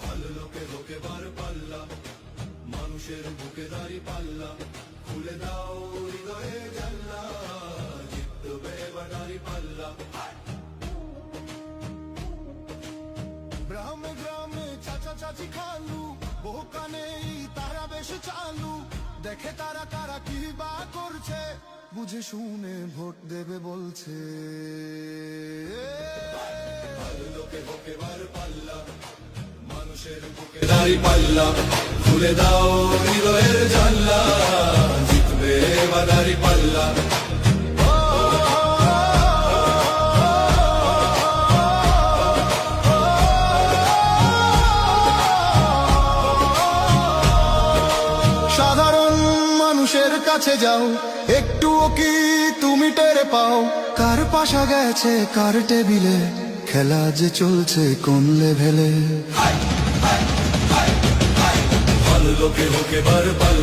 ভালো লোকে হোকে বার পাল্লা, মানুষের বুকে দাঁড়ি পাল্লা, খুলে দাও হৃদয়ে জানলা, জিতবে এবার দাঁড়ি পাল্লা। গ্রামে গ্রামে চাচা চাচি খালু, বহু কানে তারা বেশ চালু, দেখে তারা কারা কি বা করছে, বুঝে শুনে ভোট দেবে বলছে। ভালো লোকে হোকে বার পাল্লা, মানুষের বুকে দাঁড়ি পাল্লা, খুলে দাও হৃদয়ের জানলা, জিতবে এবার দাঁড়ি পাল্লা। সাধারণ মানুষের কাছে যাও, একটুও কি তুমি টের পাও, কার পাশা গেছে কার টেবিলে, খেলা যে চলছে কোন লেভেলে। ভালো লোকে হোকে বার পাল্লা।